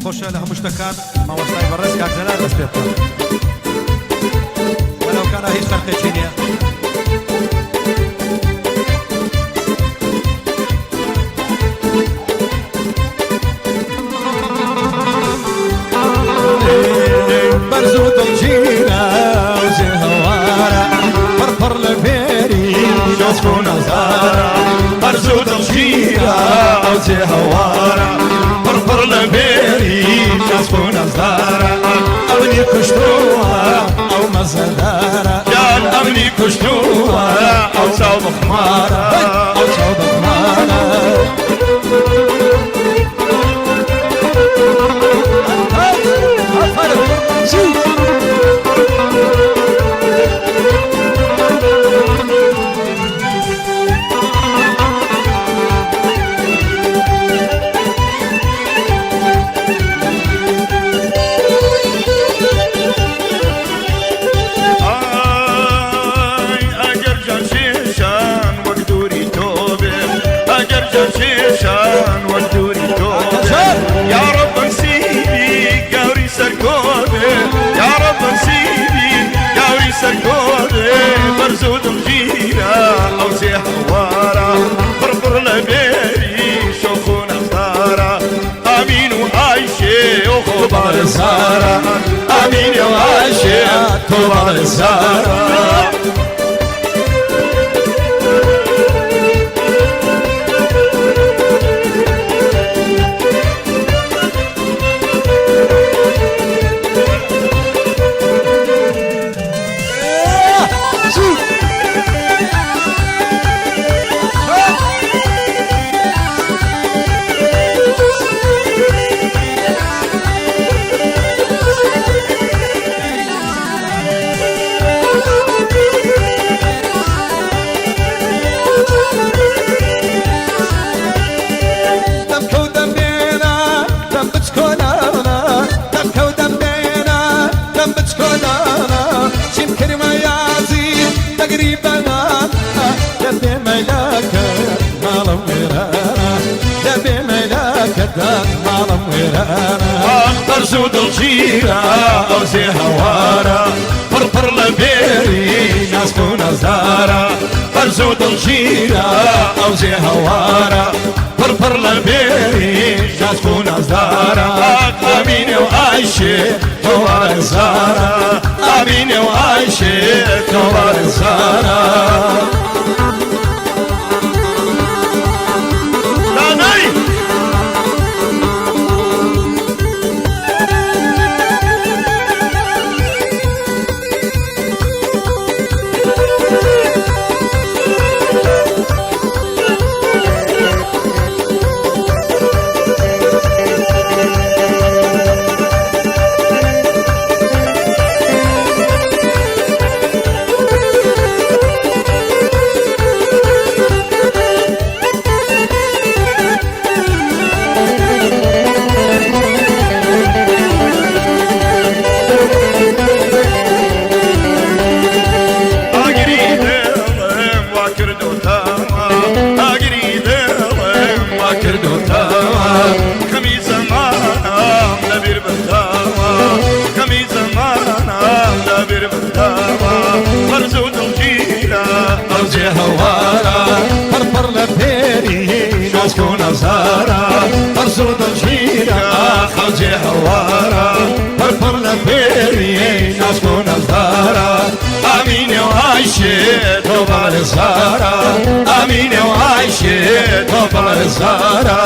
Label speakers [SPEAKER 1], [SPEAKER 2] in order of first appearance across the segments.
[SPEAKER 1] خۆشە لە هەموو شتەکان مامۆستای بەڕێز کاتجەلال دەست پێ بکەن وەلەو کانە هیچ فەرقێکی نییە. بەرز و دڵگیرە و جێ هەوارە پڕپڕ لە فێری نۆسک و نەزارە بەرز و دڵگیرە و جێ هەوارە پڕپڕ لە فێری نۆسک و نەزارە ئەمنی کوشتووە ئەو مەزەدارە یان ئەمنی کوشتووە ئەو چاو بخمارە ئەو چاو بخمارە Zara, amin ya Ayşe, Tuğba Zara. برزو دڵگیرە ئەو جێ هەوارە پڕپڕ لە بێری ناسک و نەزارە برزو دڵگیرە ئەو جێ هەوارە پڕپڕ لە بێری ناسک و نەزارە ئەمینێ و ئایشێ تۆوە زارە ئەمینێ و ئایشێ تۆوە زارە برزو دڵگیرە ئەو جێ هەوارە پڕپڕ لە فێری ناسک و نەزارە ئەمینێ و ئایشێ تۆوە زارە ئەمینێ و ئایشێ تۆوە زارە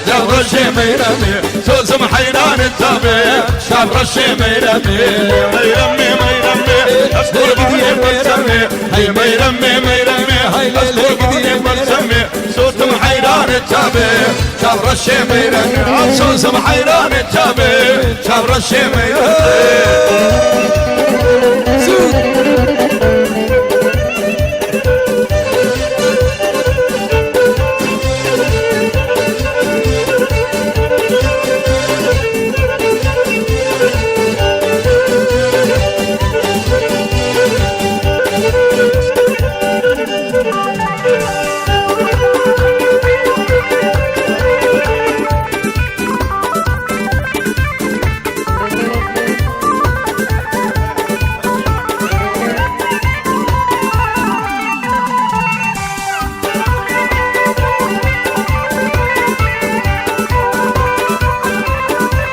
[SPEAKER 1] شبر الشميرمي سوسم حيران التابع شبر الشميرمي ميرمي ميرمي أذكر بني برسمي هي ميرمي ميرمي أذكر بني برسمي سوسم حيران التابع شبر الشميرمي سوسم حيران التابع شبر الشميرمي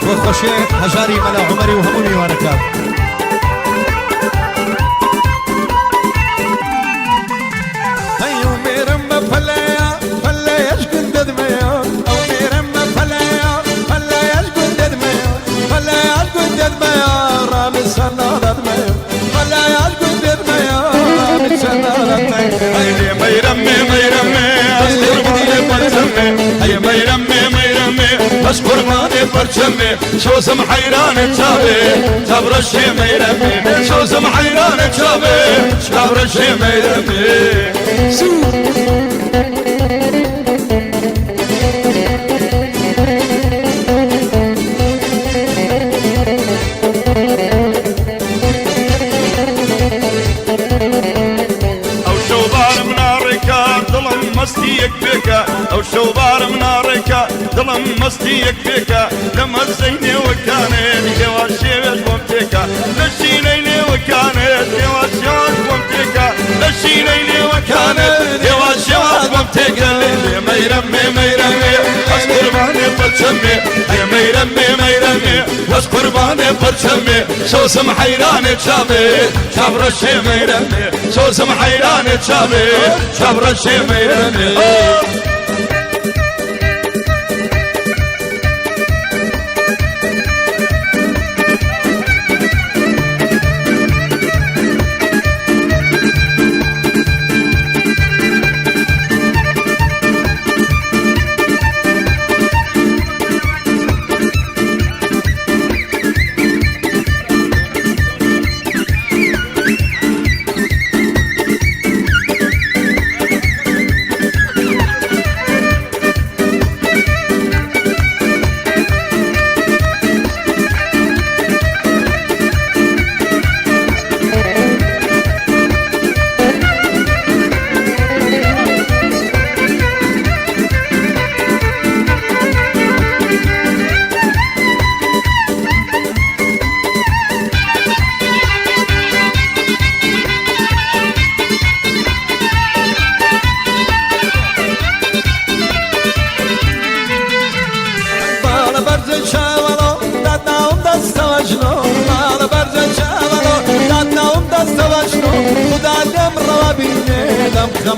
[SPEAKER 1] وخوشي هجاري ملا عمري وهموني وركاب هيو ميرم فلايا فلايا شكند دميا او ميرم فلايا فلايا شكند دميا فلايا شكند دميا رامي سنة دميا فلايا شكند دميا رامي سنة دميا هيدي ميرمي ميرمي أذكر بني برسمي هي ميرمي ميرمي أذكر بني برسمي سوسم حيران التابي شبر الشميرمي سوسم حيران التابي شبر الشميرمي مستيك بك او شوبار منارك ظلم مستيك بك لما الزيني وكانت يواشيش ومتك لشي ليلي وكانت يواشيش ومتك لشي ليلي وكانت يواشيش ومتك اللي ميرمي ميرمي اذكر باني برشمي هي ميرمي ميرمي اذكر باني برشمي سوسم حيران تشابي شبر الشي ميرمي سوسم حيران تشابي شبر الشي ميرمي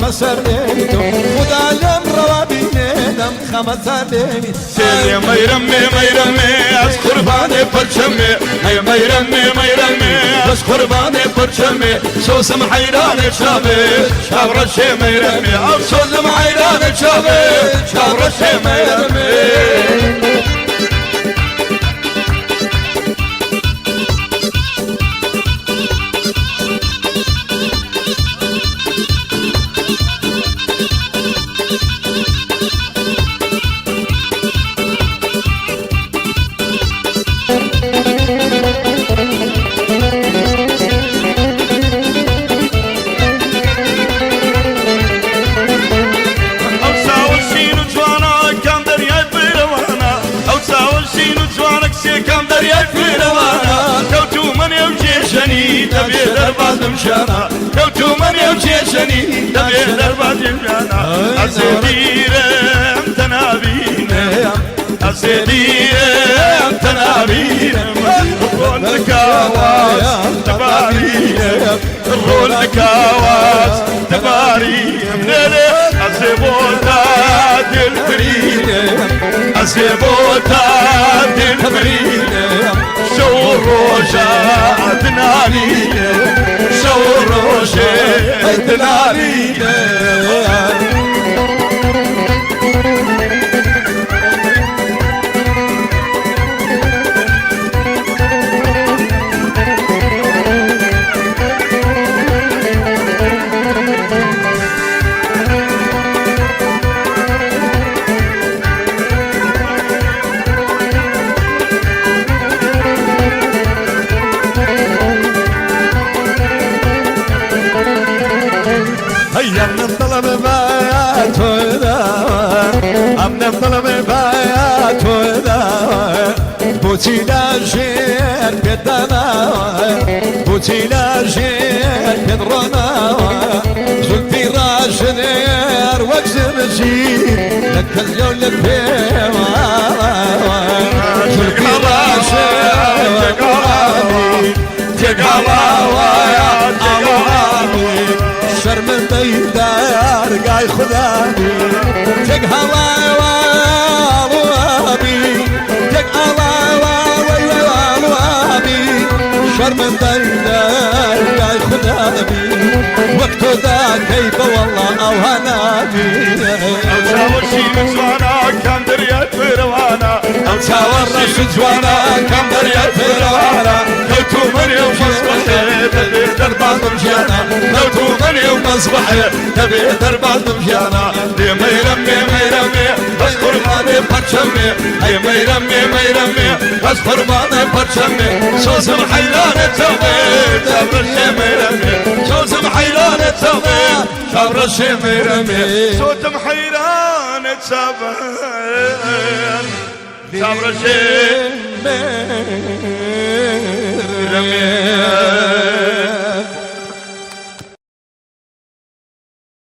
[SPEAKER 1] خمس سرديتو ودالم روابيني دم خمس سرديني سيدي ميرمي ميرمي أذكر باني برشمي هي ميرمي ميرمي أذكر باني برشمي سوسم حيران شابي شابر الشي ميرمي أو سوسم حيران شابي شابر الشي ميرمي دبي درباز مشانا كوتو من يوجيشني دبي درباز مشانا أسيديرم تنابينم أسيديرم تنابينم رول الكاواس تبارينم رول الكاواس تبارينم ليلي أسيبوتا دلفرينم أسيبوتا دين تمرين شوروشا دنالي شوروشا دنالي هيا من الظلم بات من الظلم بات بوتي لاجين بدنا بوتي لاجين بدرنا زلفي راشنير وكزمشي لك اليوم للفيما زلفي راشنير تقالا يا تقالامي شرم بيدار قاي خدامي تقهلا والوابي تقهلا والوابي شرم بيدار قاي خدامي وقت ذا كيف والله او هنامي او تاور شي جوانا كم دريات فروانا او تاور رش جوانا كم دريات فروانا كوتو مريم مصبحي تبي دربات مجانا كوتو مريم مصبحي تبي دربات مجانا لي ما يرمي بس قرباني برشمي هي ما يرمي بس قرباني برشمي صوص محيلان توبي تبرشي ما يرمي صوص محيلان توبي تبرشي ما يرمي صوت محيلان تبرشي ما يرمي